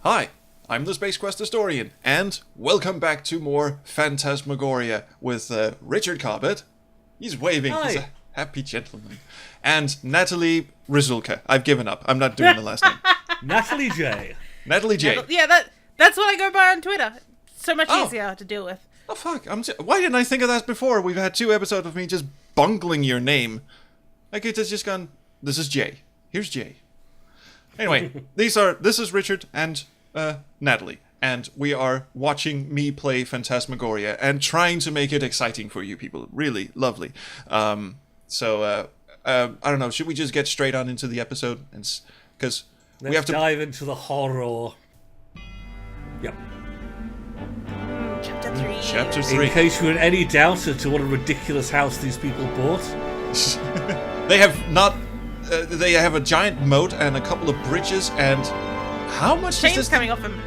Hi, I'm the Space Quest Historian, and welcome back to more Phantasmagoria with Richard Cobbett. He's waving. Hi. He's a happy gentleman. And Natalie Rizulka. I've given up. I'm not doing the last name. Natalie J. Natalie J. Yeah, that's what I go by on Twitter. So much easier to deal with. Oh, fuck. Why didn't I think of that before? We've had 2 episodes of me just bungling your name. I could have just gone, this is Jay. Here's Jay. Anyway, this is Richard and Natalie. And we are watching me play Phantasmagoria and trying to make it exciting for you people. Really lovely. I don't know. Should we just get straight on into the episode? Because we have to dive into the horror. Yep. Chapter 3. Chapter 3. In case you're in any doubt as to what a ridiculous house these people bought. They have not. They have a giant moat and a couple of bridges and how much Chains is this? coming off him.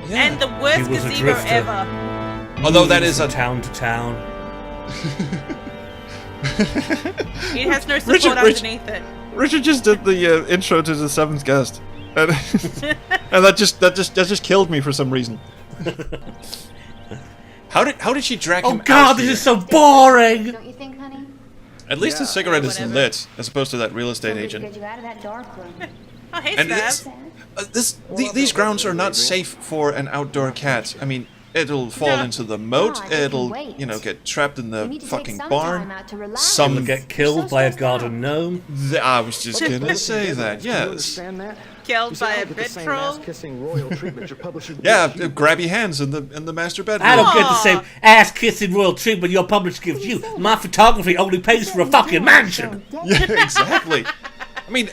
Yeah. And the worst He was a gazebo drifter. ever. Although that Moving is from a town to town. It has no support underneath it. Richard just did the intro to the 7th guest, and, and that just killed me for some reason. How did she drag him Oh god, out this here? is so boring! Don't you think, honey? At least his cigarette is whatever. lit, as opposed to that real estate Something to agent. get you out of that dark room. Oh, hey, And Stab. these grounds are not safe for an outdoor cat. I mean, it'll fall into the moat. God, they can It'll, wait. get trapped in You the need to fucking take some barn. time out to relax. Some Will get killed by a garden gnome. I was just gonna say that. Do you Yes. understand that? Killed You see, by I a don't get the bed same troll? ass-kissing royal treatment your publisher Yeah, gives you. grab your hands in the master bedroom. I don't get the Aw. same ass-kissing royal treatment your publisher gives you. My photography only pays for a fucking mansion. Yeah, exactly. I mean,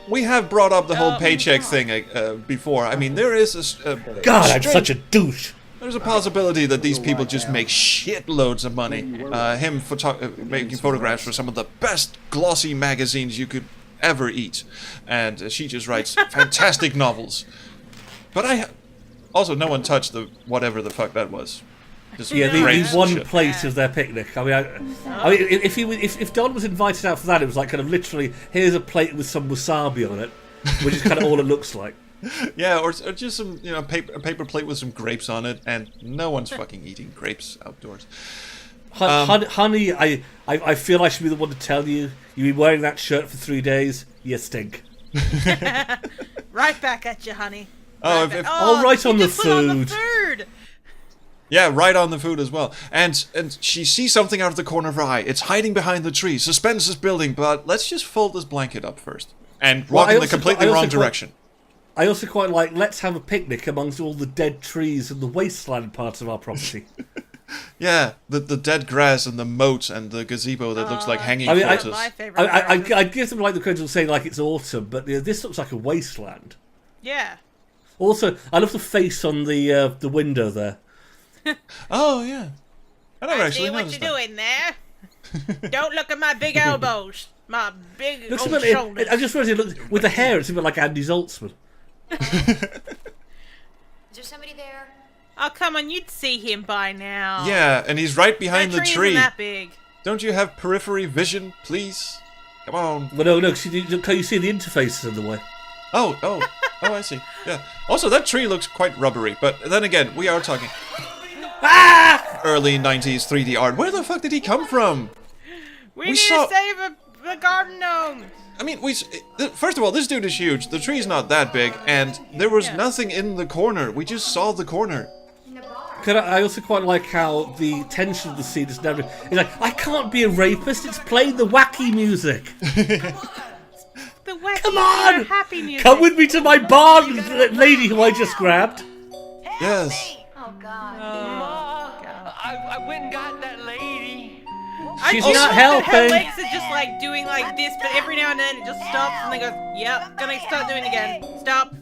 we have brought up the whole paycheck thing before. I mean, there is God, I'm such a douche. There's a possibility that these people just make shitloads of money. Making photographs for some of the best glossy magazines you could ever eat, and she just writes fantastic novels. But also no one touched the whatever the fuck that was. Just Yeah, grapes the and one shit. plate of their picnic. I mean, if Don was invited out for that, it was like kind of literally, here's a plate with some wasabi on it, which is kind of all it looks like. Yeah, or just some a paper plate with some grapes on it, and no one's fucking eating grapes outdoors. Honey, I feel I should be the one to tell you. You've been wearing that shirt for 3 days. You stink. Right back at you, honey. Oh, Back if- at- Oh, right you on the just put on the food. food. Yeah, right on the food as well. And she sees something out of the corner of her eye. It's hiding behind the tree. Suspense is building, but let's just fold this blanket up first. And walk in the completely wrong direction. I also quite like, let's have a picnic amongst all the dead trees and the wasteland parts of our property. Yeah, the dead grass and the moat and the gazebo that looks like hanging I mean, quarters. My favorite. I'd give them like the credit of saying like it's autumn, but this looks like a wasteland. Yeah. Also, I love the face on the window there. Oh, yeah. I never I actually see what noticed you're that. doing there. Don't look at my big elbows. My big Looks a old bit, shoulders. I just realised it looks, with the hair, it's a bit like Andy Zoltzman. Is there somebody there? Oh, come on, you'd see him by now. Yeah, and he's right behind That the tree tree. isn't that big. Don't you have periphery vision, please? Come on. Well, no, because you see the interfaces in the way. Oh, I see. Yeah. Also, that tree looks quite rubbery, but then again, we are talking early 90s 3D art. Where the fuck did he come from? We We need saw- to save a garden gnome. I mean, first of all, this dude is huge. The tree's not that big, and there was nothing in the corner. We just saw the corner. I also quite like how the tension of the scene is never. It's like, I can't be a rapist. It's playing the wacky music. The wacky, Come on! happy music. Come with me to my barn, lady who I just grabbed. Yes. Oh, God. I went and got that lady. She's I not just love that Her helping. legs are just like doing like this, but every now and then it just stops and then goes, yep, gonna start doing it again. Stop.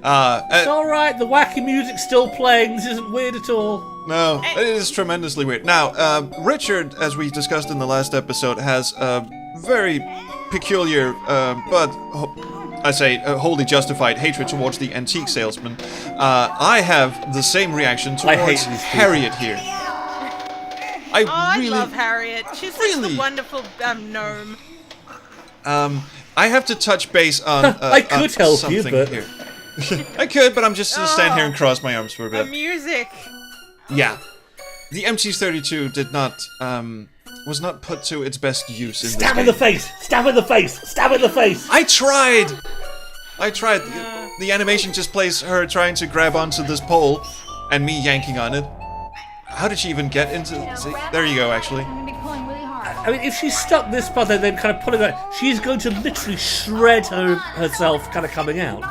It's alright, the wacky music's still playing. This isn't weird at all. No, it is tremendously weird. Now, Richard, as we discussed in the last episode, has a very peculiar, but I say wholly justified hatred towards the antique salesman. I have the same reaction I towards hate these people. Harriet here. I I really love Harriet. She's such Really? the wonderful gnome. I I have to touch base on. I could help you, something but here. I could, but I'm just gonna stand here and cross my arms for a The bit. music. Yeah, the MT32 did not was not put to its best use in this stab game. in the face! Stab in the face! Stab in the face! I tried. The animation just plays her trying to grab onto this pole, and me yanking on it. How did she even get into? See, there you go. Actually, I'm gonna be pulling really hard. I mean, if she's stuck this far, then kind of pulling out, she's going to literally shred herself kind of coming out.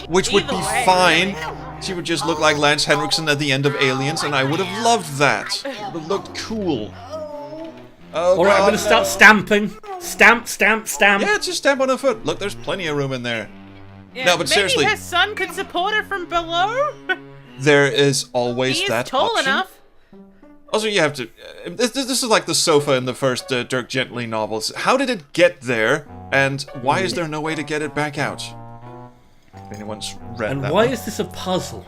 which would Either be way, fine. She would just look like Lance Henriksen at the end of Aliens, and I would have loved that. It would have looked cool. Oh, Alright, I'm God, going to start stamping. Stamp, stamp, stamp. Yeah, just stamp on her foot. Look, there's plenty of room in there. Yeah, No, but maybe seriously. her son could support her from below. There is always He is that tall option. enough. Also, you have to. This is like the sofa in the first Dirk Gently novels. How did it get there, and why is there no way to get it back out? If anyone's read And that why one. is this a puzzle?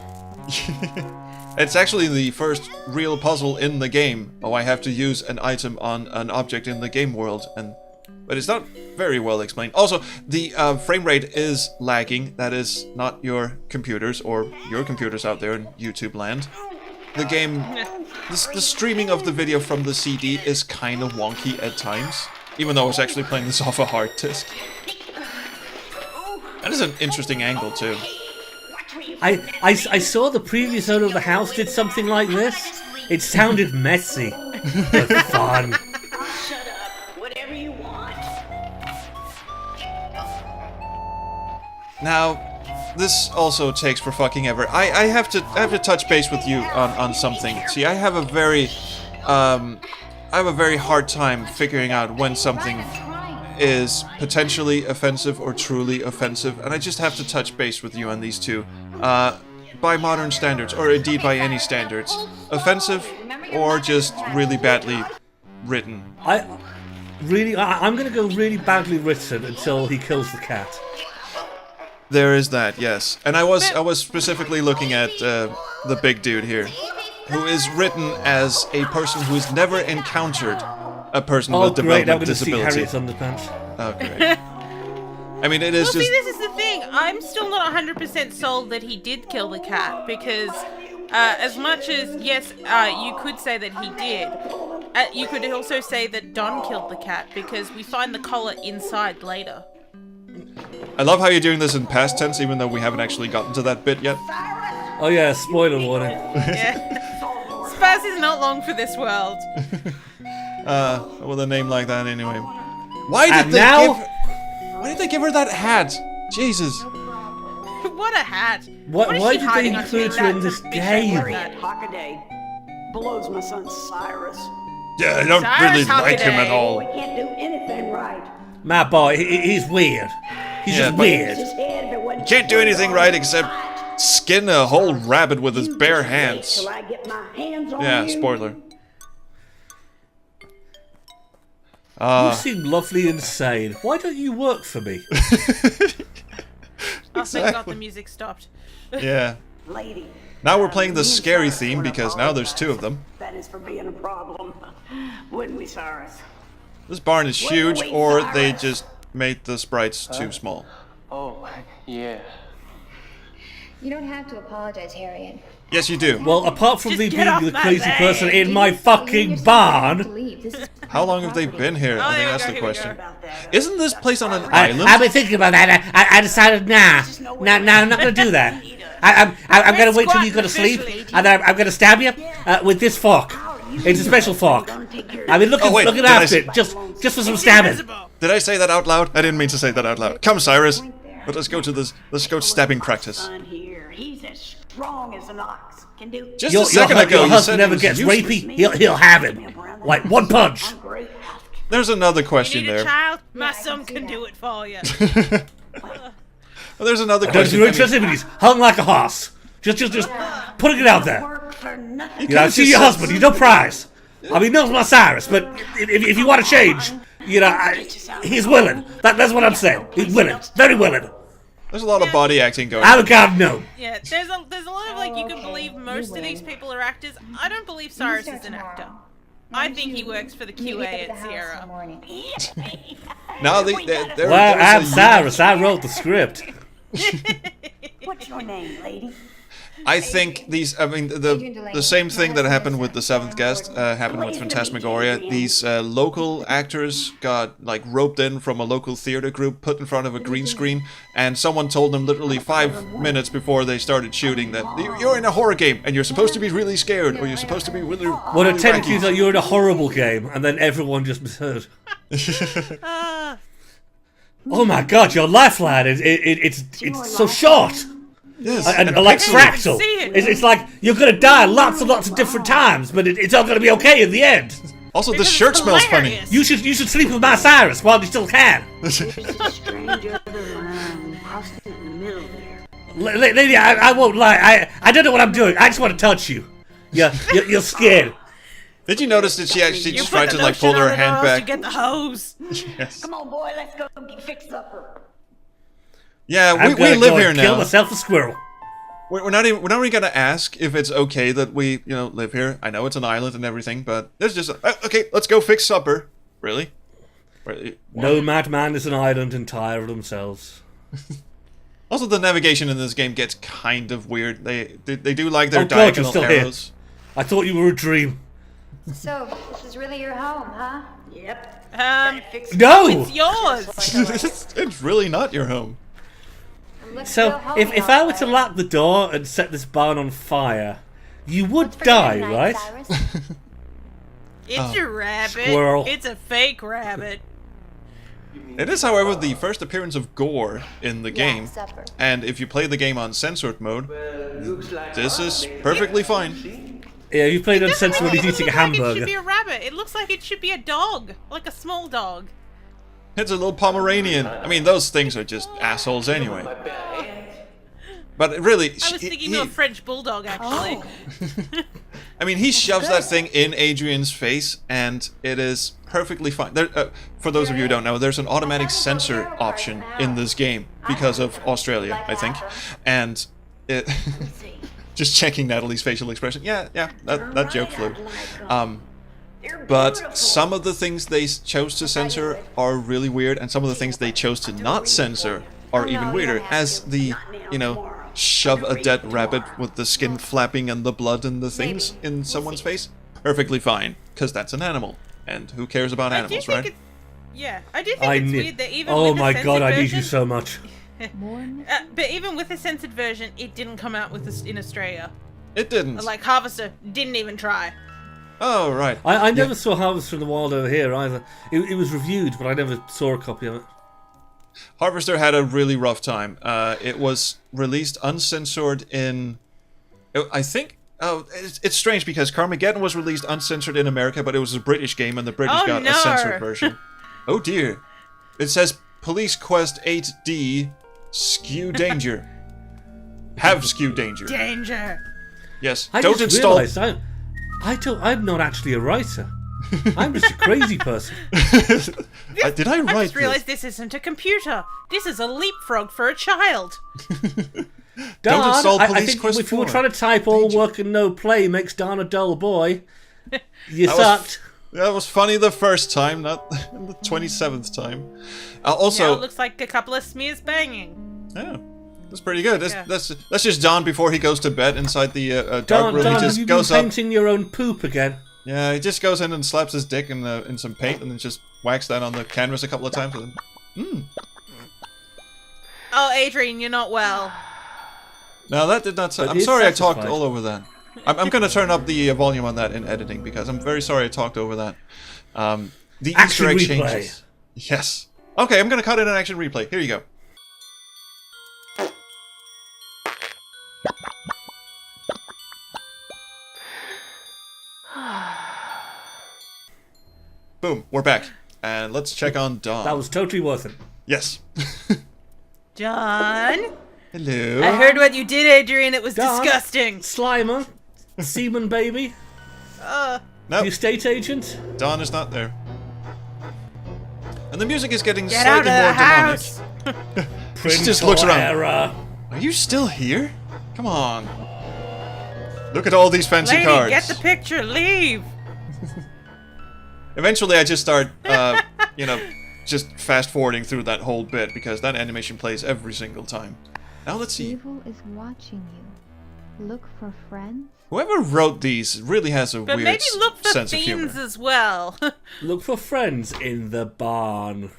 It's actually the first real puzzle in the game. Oh, I have to use an item on an object in the game world, but it's not very well explained. Also, the frame rate is lagging. That is not your computers or your computers out there in YouTube land. The game, the streaming of the video from the CD is kind of wonky at times, even though I was actually playing this off a hard disk. That is an interesting angle too. I saw the previous owner of the house did something like this. It sounded messy, but fun. Shut up. Whatever you want. Now, this also takes for fucking ever. I have to touch base with you on something. See, I have a very hard time figuring out when something is potentially offensive or truly offensive, and I just have to touch base with you on these two. By modern standards, or indeed by any standards. Offensive, or just really badly written. I'm going to go really badly written until he kills the cat. There is that, yes. And I was specifically looking at the big dude here, who is written as a person who has never encountered a person Oh, with great! Now development we're going to see disability. Harriet's underpants. Oh, great. I mean, it is Well, just. see, this is the thing. I'm still not 100% sold that he did kill the cat because, as much as yes, you could say that he did. You could also say that Don killed the cat because we find the collar inside later. I love how you're doing this in past tense, even though we haven't actually gotten to that bit yet. Oh yeah, spoiler warning. Yeah. Spaz is not long for this world. With a name like that, anyway. Why did And they now- give? Why did they give her that hat? Jesus. What a hat. Why What is did she they hiding include under her in that this big game? hat? Hockaday blows my son Cyrus. Yeah, I don't Cyrus really like him at Hockaday. all. He can't do anything right. My boy, he's weird. He's Yeah, just but- weird. His head, if it wasn't Can't do anything right except skin a whole rabbit with his You bare just wait hands. till I get my hands on Yeah, you. spoiler. You seem lovely and sane. Why don't you work for me? Oh, thank God the music stopped. Yeah. Lady. Now we're playing the me and scary Cyrus theme would because now there's two of them. That is for being a problem. Wouldn't we, Cyrus? This barn is huge, or they just made the sprites too small. Oh, yeah. You don't have to apologize, Harriet. Yes, you do. Well, apart from Just me get being off the my crazy leg. person in my You fucking yourself barn, have to leave. This is How long have they been here? I there think we that's go, the here we question. About that. Isn't this place on an I've island? been thinking about that. I decided, nah, I'm not going to do that. I'm going to wait till you go to sleep, and then I'm going to stab you with this fork. It's a special fork. I've been looking, Oh, wait, looking did I after s- it, just for some stabbing. Invisible. Did I say that out loud? I didn't mean to say that out loud. Come, Cyrus. But let's go to stabbing practice. Son here, he's as strong as an ox. Can do. Just Your a second ago, your you husband said never he was gets useless. rapey. He'll have him. Like one punch. I'm great. There's another You question need a there. child? My I son can see can that. do it for you. Well, there's another Don't question. do exclusivities. Hung like a horse. Just putting it out there. Work for nothing. You know, see your husband. He's no prize. I mean, knows my Cyrus, but if you want to change, you know, he's willing. That's what I'm saying. He's willing. Very willing. There's a lot of body acting going on. I'm a god no. Yeah, there's a lot of like you can believe most of these people are actors. I don't believe Cyrus is an actor. I think he works for the QA at Sierra. No, Well, I'm Cyrus. I wrote the script. What's your name, lady? I think the same thing that happened with the seventh guest happened with Phantasmagoria. These local actors got like roped in from a local theater group, put in front of a green screen, and someone told them literally 5 minutes before they started shooting that you're in a horror game and you're supposed to be really scared or you're supposed to be really. Well, it technically is that you're in a horrible game, and then everyone just misheard. Oh my God, your lifeline it's so short. Yes, and like fractal. It's like you're gonna die lots and lots of different times, but it's all gonna be okay in the end. Also, the shirt smells funny. You should sleep with my Cyrus while you still can. Lady, I won't lie. I don't know what I'm doing. I just want to touch you. Your skin. Did you notice that she actually just tried to like pull her hand back? To get the hose. Yes. Come on, boy, let's go fix supper. Yeah, I'm we live here kill now. myself a squirrel. We're not even gonna ask if it's okay that we live here. I know it's an island and everything, but there's just okay. Let's go fix supper. Really? No madman is an island entire of themselves. Also, the navigation in this game gets kind of weird. They do like their Oh God, you're diagonal still arrows. here. I thought you were a dream. So, this is really your home, huh? Yep. No. It's yours. It's really not your home. So, if I were to lock the door and set this barn on fire, you would die, right? It's a rabbit. Squirrel. It's a fake rabbit. It is, however, the first appearance of gore in the game, and if you play the game on censored mode, this is perfectly fine. Yeah, you played on censored when he's It doesn't eating a look like it should be hamburger. a rabbit. It looks like it should be a dog, like a small dog. It's a little Pomeranian. I mean, those things are just assholes anyway. But really, I was thinking of a French bulldog, actually. I mean, he shoves that thing in Adrienne's face, and it is perfectly fine. For those of you who don't know, there's an automatic censor option in this game because of Australia, I think. And it... just checking Natalie's facial expression. Yeah, that joke flew. But some of the things they chose to censor are really weird, and some of the things they chose to not censor are even weirder. As the, shove a dead rabbit with the skin flapping and the blood and the things in someone's face, perfectly fine, because that's an animal. And who cares about animals, right? Yeah, I do think it's weird that even Oh with the my censored God, I need version, you so much. but even with the censored version, it didn't come out with this in Australia. It didn't. Like Harvester didn't even try. Oh, right. I never saw Harvester in the Wild over here either. It was reviewed, but I never saw a copy of it. Harvester had a really rough time. It was released uncensored in... I think... Oh, it's strange because Carmageddon was released uncensored in America, but it was a British game and the British got a censored version. Oh dear. It says Police Quest 8D Skew Danger. Have Skew Danger. Danger. Yes. I Don't just install... realised I'm not actually a writer. I'm just a crazy person. Did I write I just realised this isn't a computer. This is a leapfrog for a child. Don't install I Police think Quest if you were 4. trying to type all work and no play makes Don a dull boy, you sucked. That was funny the first time, not the 27th time. Also, Now it looks like a couple of smears banging. yeah, that's pretty good. That's just Don before he goes to bed inside the dark Don, room. He have just you been goes up. painting your own poop again? Yeah, he just goes in and slaps his dick in some paint and then just whacks that on the canvas a couple of times. And then, Oh, Adrienne, you're not well. No, that did not sound... But I'm it's sorry I talked satisfied. all over that. I'm going to turn up the volume on that in editing because I'm very sorry I talked over that. The Action Easter egg replay. changes. Yes. Okay, I'm going to cut in an action replay. Here you go. Boom, we're back. And let's check on Dawn. That was totally worth it. Yes. John? Hello. I heard what you did, Adrienne. It was Don? disgusting. Slimer, semen baby, Nope, the estate agent. Dawn is not there. And the music is getting Get out slightly of more the house. demonic. Prince She just looks around. Era. Are you still here? Come on. Look at all these fancy Lady, cards. get the picture. Leave. Eventually, I just start, just fast forwarding through that whole bit because that animation plays every single time. Now let's see. Evil is watching you. Look for friends. Whoever wrote these really has a But weird maybe look for sense of humor. themes as well. Look for friends in the barn.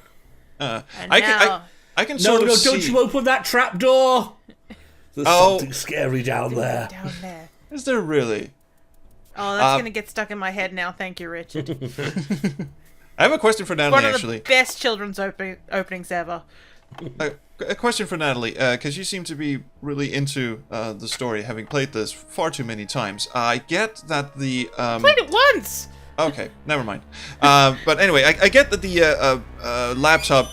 I now- can No, sort of no, see. don't you open that trap door! There's something scary down there. Down there. Is there really? Oh, that's gonna get stuck in my head now. Thank you, Richard. I have a question for Natalie, One of actually. the best children's openings ever. A question for Natalie, because you seem to be really into the story, having played this far too many times. I get that the... Played it once! Okay, never mind. But anyway, I get that the laptop,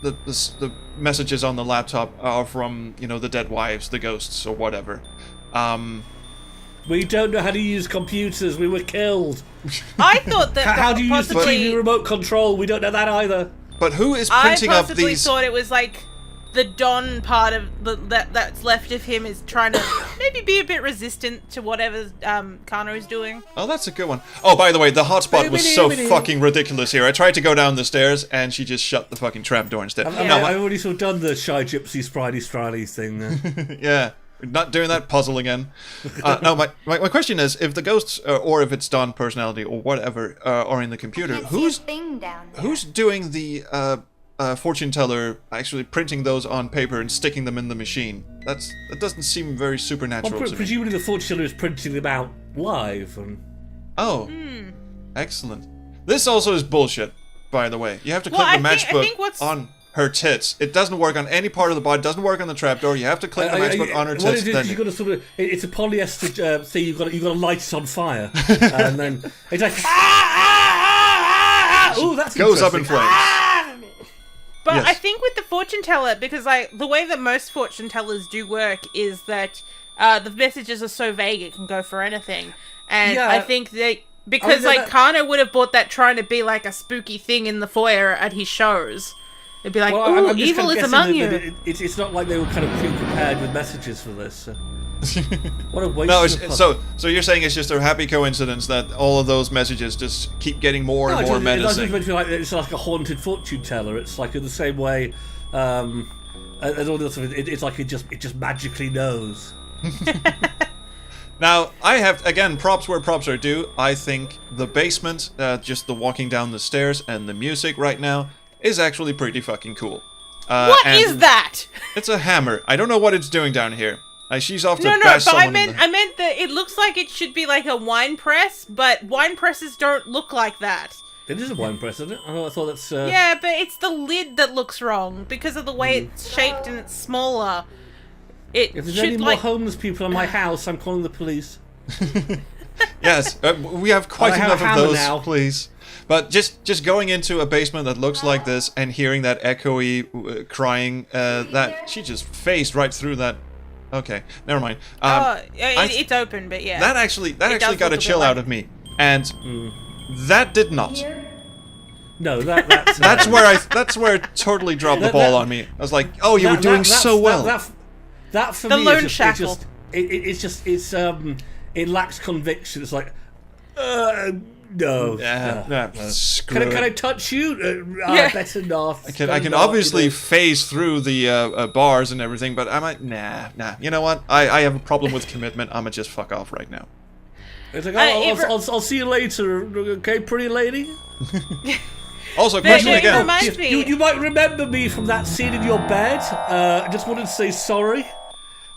the messages on the laptop are from, the dead wives, the ghosts, or whatever. We don't know how to use computers. We were killed. I thought that How do you use the possibly, TV remote control? We don't know that either. But who is I printing up possibly these... thought it was like the Don part of that's left of him is trying to maybe be a bit resistant to whatever Kano's doing. Oh, that's a good one. Oh, by the way, the hotspot was so fucking ridiculous here. I tried to go down the stairs, and she just shut the fucking trapdoor instead. I've already sort of done the Shy Gypsy Spridey Striley thing. Yeah, we're not doing that puzzle again. No, my question is, if the ghosts, or if it's Don personality, or whatever, are in the computer, who's doing the fortune teller actually printing those on paper and sticking them in the machine? That doesn't seem very supernatural to me. Presumably the fortune teller is printing them out live. Oh, excellent. This also is bullshit, by the way. You have to click the matchbook on her tits. It doesn't work on any part of the body. It doesn't work on the trapdoor. You have to click the matchbook on her tits. What it is, you've got to sort of... It's a polyester thing. You've got to light it on fire. And then it's like... Ooh, that's goes up in flames. But Yes. I think with the fortune teller, because the way that most fortune tellers do work is that the messages are so vague it can go for anything, and Yeah. I think because Kano would have bought that trying to be like a spooky thing in the foyer at his shows. It'd be like, I'm "Ooh, just evil kind of is among guessing you." that it's not like they were kind of pre-prepared with messages for this. So. What a waste. No, of a puzzle. so you're saying it's just a happy coincidence that all of those messages just keep getting more and more menacing. It's like a haunted fortune teller. It's like in the same way, and all the other stuff. It's like it just magically knows. Now, I have, again, props where props are due. I think the basement, just the walking down the stairs and the music right now, is actually pretty fucking cool. What is that? It's a hammer. I don't know what it's doing down here. She's off to No, bash but someone I meant that it looks like it should be like a wine press, but wine presses don't look like that. It is a wine press, isn't it? I thought that's... Yeah, but it's the lid that looks wrong because of the way it's shaped and it's smaller. If there's any more homeless people in my house, I'm calling the police. Yes, we have quite I have enough a of hammer those, now. please. But just going into a basement that looks like this and hearing that echoey crying, that she just phased right through that. Okay, never mind. It's open, but yeah. That actually got look a a bit chill like- out of me, and that did not. No, that's... That's where it totally dropped the ball on me. I was like, oh, you were doing so well. That for The me lone is shackle. it lacks conviction. It's like, no. Screw Can I it. touch you? Yeah. Better not. I can obviously phase through the bars and everything, but I'm like, nah. You know what? I have a problem with commitment. I'ma just fuck off right now. It's like, I'll see you later, okay, pretty lady? Also, But question it again. reminds me. You might remember me from that scene in your bed. I just wanted to say sorry.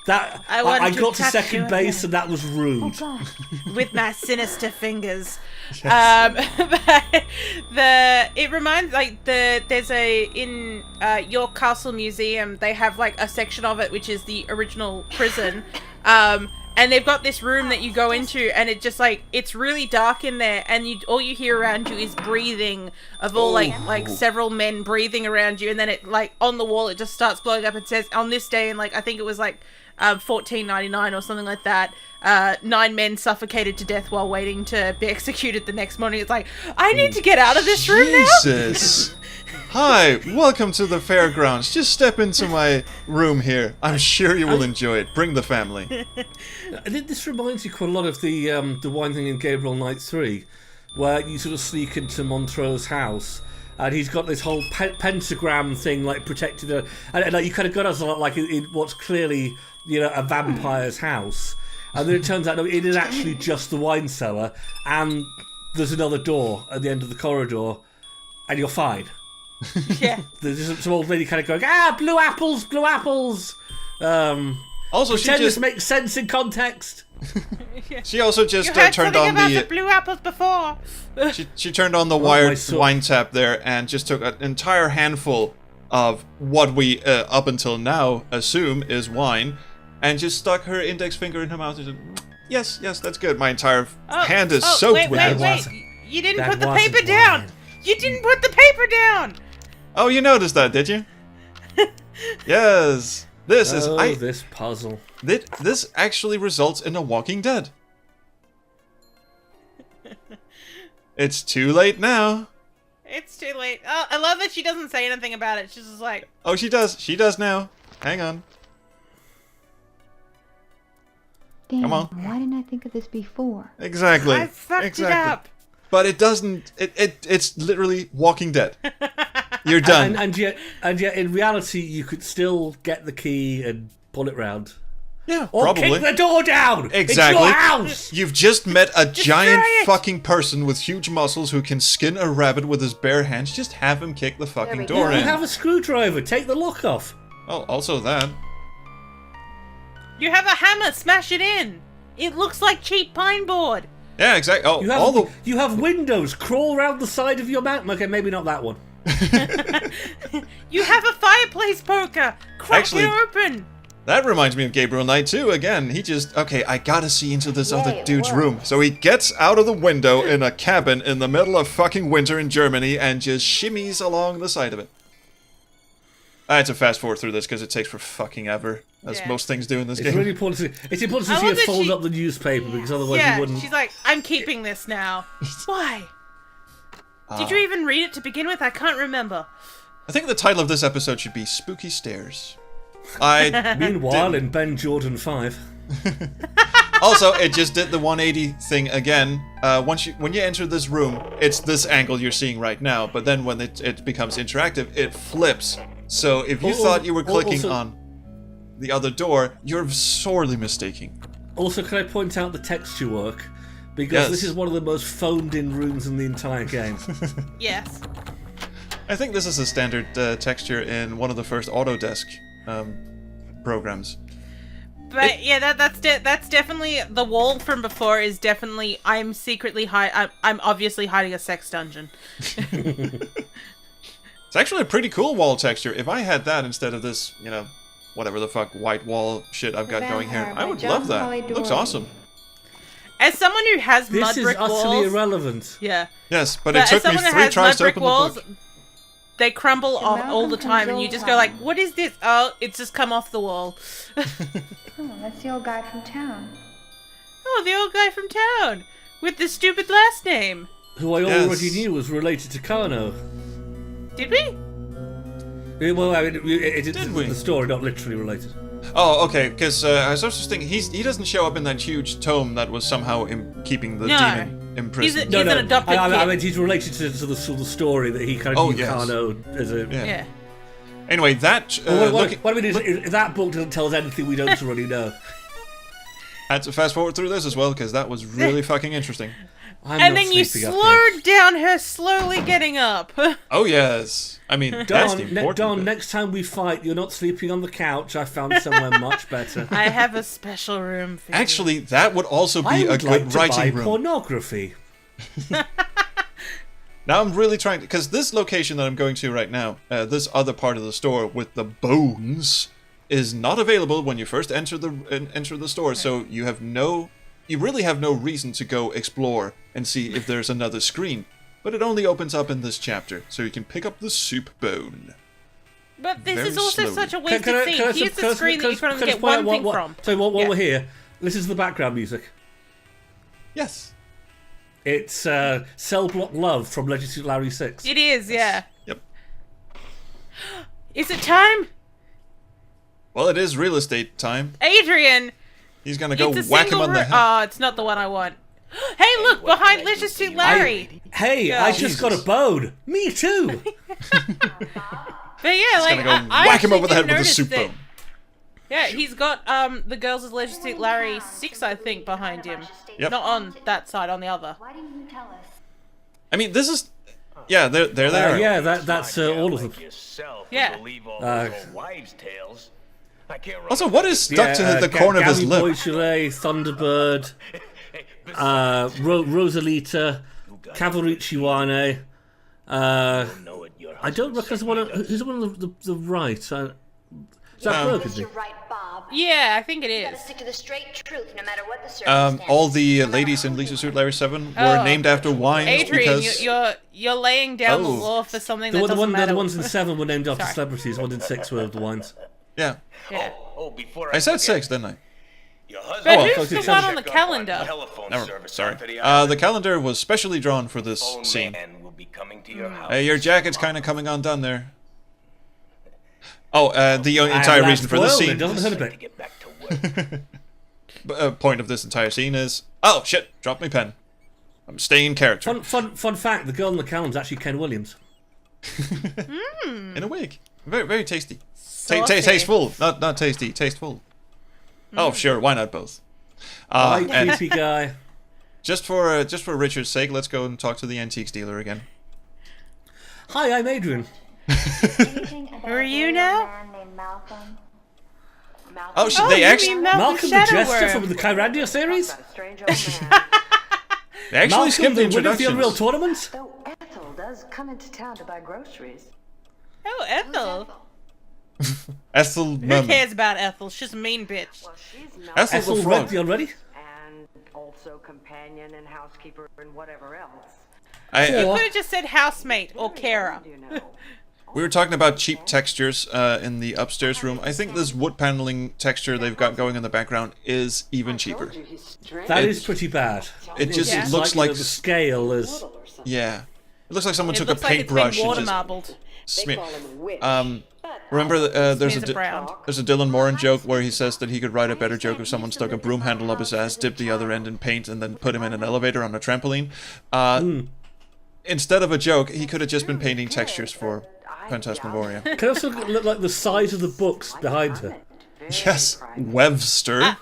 That wanted I to got to touch second you base again. and that was rude. With my sinister fingers. It reminds there's in York Castle Museum they have like a section of it which is the original prison. And they've got this room that you go into, and it just like it's really dark in there, and all you hear around you is breathing of all like several men breathing around you, and then it like on the wall it just starts blowing up. It says on this day, and like I think it was like 1499 or something like that. 9 men suffocated to death while waiting to be executed the next morning. It's like I need to get out of this room now. Jesus. Hi, welcome to the fairgrounds. Just step into my room here. I'm sure you will enjoy it. Bring the family. This reminds you quite a lot of the wine thing in Gabriel Knight 3. where you sort of sneak into Montreux's house, and he's got this whole pentagram thing like protected, and like you kind of got us like in what's clearly a vampire's house, and then it turns out no, it is actually just the wine cellar, and there's another door at the end of the corridor, and you're fine. Yeah. There's some old lady kind of going, blue apples, blue apples. Also, pretend this makes sense in context. She also just You heard turned something on about the blue apples before. She turned on the wired wine tap there and just took an entire handful of what we up until now assume is wine, and just stuck her index finger in her mouth and said, "Yes, that's good." My entire hand is soaked with it. Wait! You didn't put the paper down. You didn't put the paper down. Oh, you noticed that, did you? Yes. This is this puzzle. This actually results in a Walking Dead. It's too late now. It's too late. Oh, I love that she doesn't say anything about it. She's just like... Oh, she does. She does now. Hang on. Damn, Come on. why didn't I think of this before? Exactly. I fucked it up. But it doesn't... It's literally Walking Dead. You're done. And yet, in reality, you could still get the key and pull it round. Yeah, or probably. kick the door down. Exactly. It's your house. You've just met a giant it. fucking person with huge muscles who can skin a rabbit with his bare hands. Just have him kick the fucking door You in. have a screwdriver. Take the lock off. Oh, also that. You have a hammer. Smash it in. It looks like cheap pine board. Yeah, exactly. Oh, you have windows. Crawl around the side of your mountain. Okay, maybe not that one. You have a fireplace poker. Crack it open. That reminds me of Gabriel Knight too. Again, he just I gotta see into this other dude's room. So he gets out of the window in a cabin in the middle of fucking winter in Germany and just shimmies along the side of it. I had to fast forward through this because it takes for fucking ever, as most things do in this game. Really important. It's important to see her fold up the newspaper because otherwise you wouldn't. She's like, I'm keeping this now. Why? Did you even read it to begin with? I can't remember. I think the title of this episode should be Spooky Stairs. Meanwhile, in Ben Jordan 5. Also, it just did the 180 thing again. When you enter this room, it's this angle you're seeing right now, but then when it becomes interactive, it flips. So if you thought you were clicking on the other door, you're sorely mistaken. Also, can I point out the texture work? Because this is one of the most phoned-in rooms in the entire game. Yes. I think this is a standard texture in one of the first Autodesk programs. But yeah, that's definitely the wall from before. Is definitely I'm secretly I'm obviously hiding a sex dungeon. It's actually a pretty cool wall texture. If I had that instead of this, whatever the fuck white wall shit I've got going here, I would love that. It looks awesome. As someone who has mud brick walls, this is utterly irrelevant. Yeah. Yes, but it took me 3 tries to open the book. They crumble off all the time, and you just go like, "What is this?" Oh, it's just come off the wall. Oh, that's the old guy from town. Oh, the old guy from town with the stupid last name. Who I already knew was related to Kano. Did we? Well, I mean, it's the story, not literally related. Oh, okay, because I was just thinking, he doesn't show up in that huge tome that was somehow keeping the demon imprisoned. He's an adopted kid. I mean, he's related to the story that he kind of knew Kano as a... Yeah. Anyway, that... what I mean is, that book doesn't tell us anything we don't already know. I had to fast forward through this as well, because that was really fucking interesting. And then you slowed down her slowly getting up. Oh, yes. I mean, that's the important Don, bit. next time we fight, you're not sleeping on the couch. I found somewhere much better. I have a special room for you. Actually, that would also be a good writing room. Pornography. Now I'm really trying to... Because this location that I'm going to right now, this other part of the store with the bones, is not available when you first enter the store. So you have you really have no reason to go explore and see if there's another screen. But it only opens up in this chapter, so you can pick up the soup bone. But this Very is also slowly. such a wasted scene. Here's the screen that you can only get one thing from. So while we're here, this is the background music. Yes. It's Cell Block Love from Legacy Larry 6. It is, yeah. Yep. Is it time? Well, it is real estate time. Adrienne! He's gonna go It's a whack him single on the room. head. Oh, it's not the one I want. Hey, look, behind Leisure Suit Larry. I just got a bone. Me too. But yeah, like, Gonna go I whack him actually over the head didn't with a notice soup that- bone. Yeah, he's got the Girls with Leisure Suit Larry 6, I think, behind him. Yep. Not on that side, on the other. Why didn't you tell us? I mean, this is... Yeah, they're there. Yeah, that's all of them. Yeah. Also, what is stuck to the corner of his lip? Boychele, Thunderbird, Rosalita, Cavalriccione. I don't recognise who's one of the right. Is that Burgundy? You're right, Bob. Yeah, I think it You gotta is. stick to the straight truth, no matter what the circumstances. All the ladies in Leisure Suit Larry 7 were named after wines Adrienne, because... you're laying down the Oh. law for something that doesn't The matter. ones in 7 were named after Sorry. celebrities. 1 in 6 were the wines. Yeah. Yeah. I said 6, didn't I? But Oh, who's fuck, the one on the calendar? Never, sorry. The calendar was specially drawn for this scene. Hey, your jacket's kind of coming undone there. Oh, the entire reason for this scene... It doesn't hurt a bit. point of this entire scene is... Oh, shit! Dropped my pen. I'm staying in character. Fun fact, the girl in the calendar is actually Ken Williams. In a wig. Very, very tasty. Saucy. Tasteful. Not tasty. Tasteful. Oh, sure. Why not both? White, And creepy guy. just for Richard's sake, let's go and talk to the antiques dealer again. Hi, I'm Adrienne. Who are you now? Oh, Oh, they you actually mean Malcolm the Jester Shadowworm. from the Kyrandia series? Strange old man. they actually Malcolm skipped the the winner of the Unreal introductions. Tournament? Though Ethel does come into town to buy groceries. Oh, Ethel. Ethel Who Mum. cares about Ethel? She's a mean bitch. Well, she's not. Ethel Ethel the Frog. Redby already? And also companion and housekeeper and whatever else. You Or- could have just said housemate or carer. You know. We were talking about cheap textures in the upstairs room. I think this wood paneling texture they've got going in the background is even cheaper. That is pretty bad. It just Yeah. looks you know, like... the scale is. Yeah. It looks like someone It took looks a like it's been paintbrush water and just marbled. smear... Call him a witch. Remember, there's Smears it brown. there's a Dylan Moran joke where he says that he could write a better joke if someone stuck a broom handle up his ass, dipped the other end in paint, and then put him in an elevator on a trampoline. Instead of a joke, he could have just been painting textures for Phantasmagoria. Can also look like the size of the books behind her. Yes, Webster.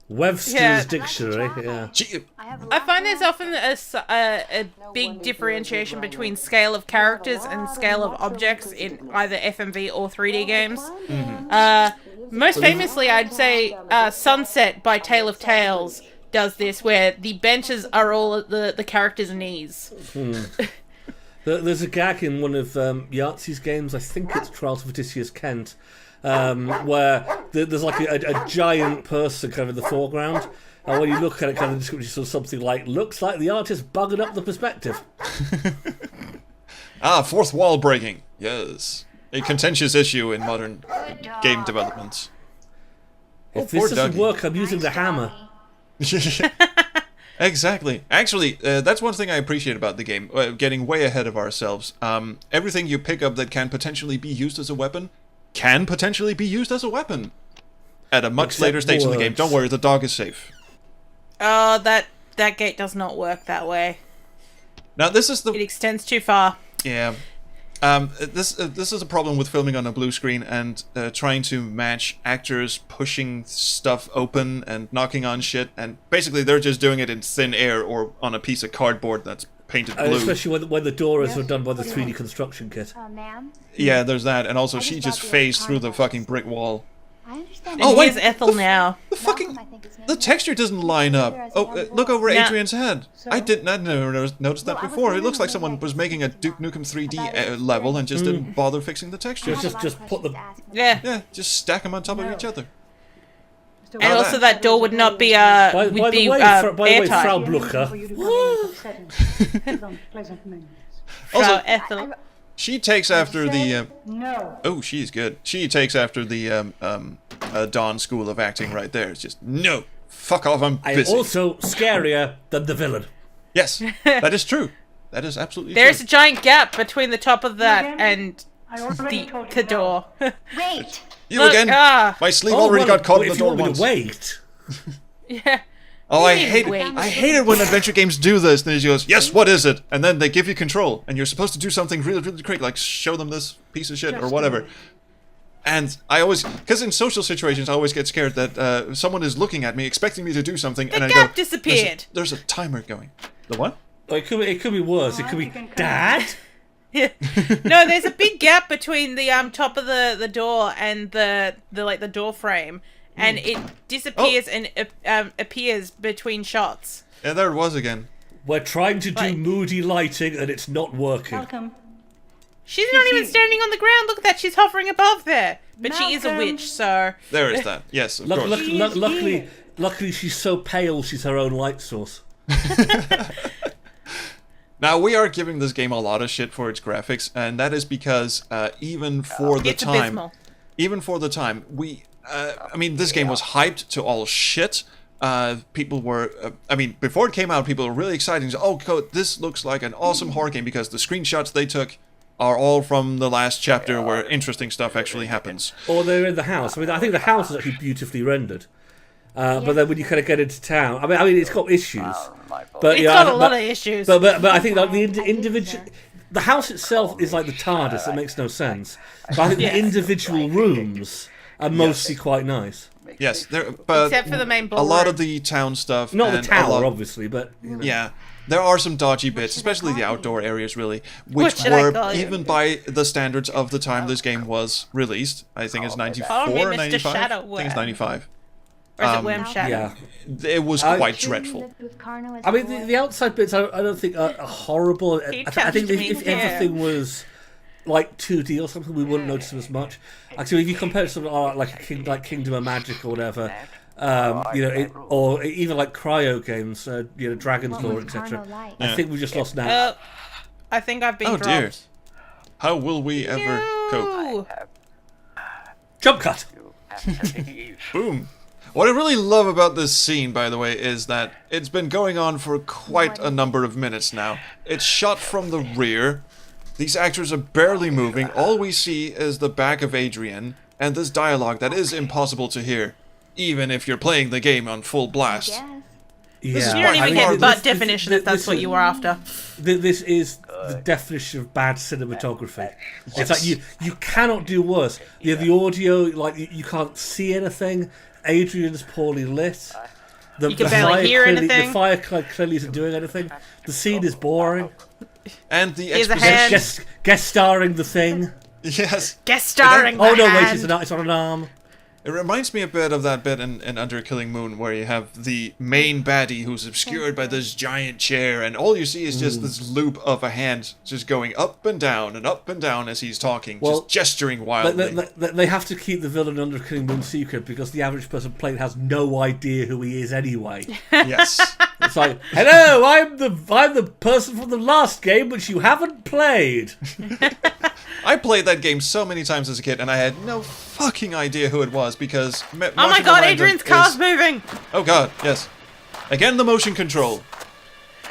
Webster's Yeah. Dictionary, yeah. Gee, I find there's often a big differentiation between scale of characters and scale of objects in either FMV or 3D games. Most famously, I'd say Sunset by Tale of Tales does this, where the benches are all at the characters' knees. There's a gag in one of Yahtzee's games, I think it's Trials of Odysseus Kent, where there's like a giant person kind of in the foreground, and when you look at it, kind of the description says something like, looks like the artist buggered up the perspective. fourth wall breaking. Yes. A contentious issue in modern game development. If poor this doesn't Dougie. work, I'm using the hammer. Exactly. Actually, that's one thing I appreciate about the game. Getting way ahead of ourselves. Everything you pick up that can potentially be used as a weapon can potentially be used as a weapon at a much Except later stage in the game. words. Don't worry, the dog is safe. Oh, that gate does not work that way. Now, this is the... It extends too far. Yeah. This is a problem with filming on a blue screen and trying to match actors pushing stuff open and knocking on shit, and basically they're just doing it in thin air or on a piece of cardboard that's painted blue. Especially when the doors are done by the 3D construction kit. Ma'am, Yeah, there's that, and also I she just just thought the phased through the carnival fucking brick wall. I understand. Oh, And wait, here's Ethel now. The fucking... Malcolm, I think his name The is. texture doesn't line up. Oh, look over No. Adrienne's head. I never noticed that Well, I was before. It looks like wondering someone maybe was I making a could Duke talk Nukem 3D about it. level and just didn't bother fixing the textures. Just put the- Yeah. Yeah, just stack them on top of each other. And How also that? that door would not be By would the be way, airtight. Frau Blucher. Frau Ethel. She takes after the... No. oh, she's good. She takes after the Dawn school of acting right there. It's just, no, fuck off, I'm I'm busy. also scarier than the villain. Yes, that is true. That is absolutely There's a true. giant gap between the top of that and I already the told you no. door. Wait! You Look, again? ah. My sleeve already got caught in the if you door want me once. to wait, Yeah. Oh, I You hate wait. it. I hate it when adventure games do this. And he goes, yes, what is it? And then they give you control. And you're supposed to do something really, really quick, like show them this piece of shit or whatever. And I always, because in social situations, I always get scared that someone is looking at me, expecting me to do something, and I gap go, disappeared. There's a timer going. The what? Oh, it could be worse. It could be Dad. Yeah. No, there's a big gap between the top of the door and the door frame, and it disappears and appears between shots. Yeah, there it was again. We're trying to do moody lighting, and it's not working. Welcome. She's not even standing on the ground. Look at that. She's hovering above there. But she is a Malcolm. witch, so... There is that. Yes, of course. Luckily, she's so pale, she's her own light source. Now, we are giving this game a lot of shit for its graphics, and that is because even for the It's time... abysmal. Even for the time, I mean, this game was hyped to all shit. People were... before it came out, people were really excited. Oh, this looks like an awesome horror game, because the screenshots they took are all from the last chapter where interesting stuff actually happens. Or they're in the house. I mean, I think the house is actually beautifully rendered. But then when you kind of get into town, I mean, it's got issues. But It's got a lot of issues. But I think like the individual, the house itself is like the TARDIS. It makes no sense. But I think the individual rooms are mostly quite nice. Yes, but except for the main a ballroom. lot of the town stuff. Not the and tower, obviously, but you know. Yeah. There are some dodgy bits, especially the outdoor areas, really, What which should I were, call you? even by the standards of the time this game was released, I think it's 94 Call me or Mr. 95? I Shadow think it's 95. Or is it Worm Shadow? Yeah. It was quite dreadful. I mean, the outside bits I don't think are horrible. I think touched me if too. everything was like 2D or something, we wouldn't notice them as much. Actually, if you compare it to something like Kingdom of Magic or whatever, or even like cryo games, Dragon's Law, etc. I think we just lost now. I think I've been Oh dropped. dear. How will we ever cope? Jump cut. Boom. What I really love about this scene, by the way, is that it's been going on for quite a number of minutes now. It's shot from the rear. These actors are barely moving. All we see is the back of Adrienne, and this dialogue that is impossible to hear, even if you're playing the game on full blast. Yeah. You don't even get butt definition if that's what you were after. This is the definition of bad cinematography. It's like you cannot do worse. The audio, like you can't see anything. Adrian's poorly lit. You can barely hear anything. The fire clearly isn't doing anything. The scene is boring. And the Here's a exposition. hand. Guest starring the thing. Yes. Guest starring Oh the no, wait, hand. it's on an arm. It reminds me a bit of that bit in Under Killing Moon where you have the main baddie who's obscured by this giant chair, and all you see is just this loop of a hand just going up and down as he's talking, just gesturing wildly. They have to keep the villain Under Killing Moon secret because the average person playing has no idea who he is anyway. Yes. It's like, hello, I'm the person from the last game which you haven't played. I played that game so many times as a kid, and I had no fucking idea who it was because... Oh my god, Adrian's car's moving! Oh god, yes. Again, the motion control.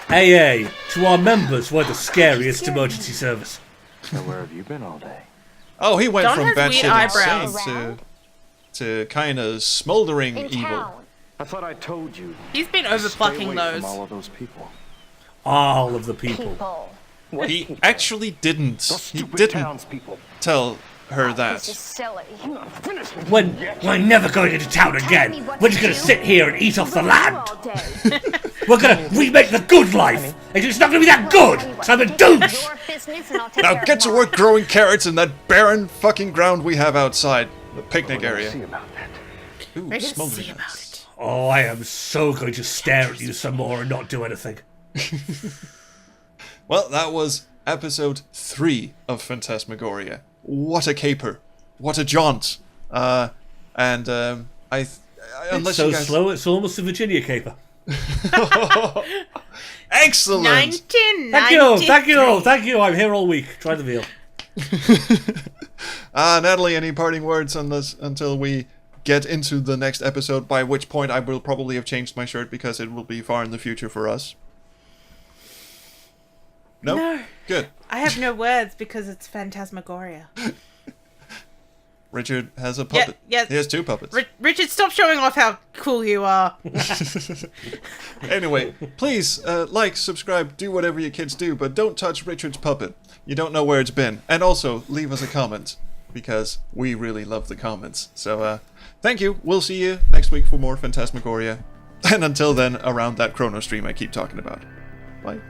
AA, to our members, we're the scariest emergency service. So where have you been all day? Oh, he went Don from has weird batshit eyebrows. insane to kind of smoldering In evil. town. I thought I told you. He's been Stay overplucking away those. from all of those people. All of the people. People. He actually didn't. Those He stupid didn't townspeople. tell her This that. is silly. We're never going into town again. We're just going to sit here and eat off the land. All day. We're going to remake the good life. And it's not going to be that good. So I'm a douche. Your business and I'll take Now care get of to mine. work growing carrots in that barren fucking ground we have outside. The picnic See area. about that. Ooh, We're gonna smoldering. see about it. Oh, I am so going to stare at you some more and not do anything. Well, that was episode 3 of Phantasmagoria. What a caper. What a jaunt. Unless So you guys... slow, it's almost a Virginia caper. Excellent! 1993. Thank you. I'm here all week. Try the veal. Natalie, any parting words on this until we get into the next episode, by which point I will probably have changed my shirt because it will be far in the future for us. No? Good. I have no words because it's Phantasmagoria. Richard has a puppet. yes. He has 2 puppets. Richard, stop showing off how cool you are. Anyway, please like, subscribe, do whatever you kids do, but don't touch Richard's puppet. You don't know where it's been. And also, leave us a comment, because we really love the comments. So, thank you. We'll see you next week for more Phantasmagoria. And until then, around that Chrono stream I keep talking about. Bye.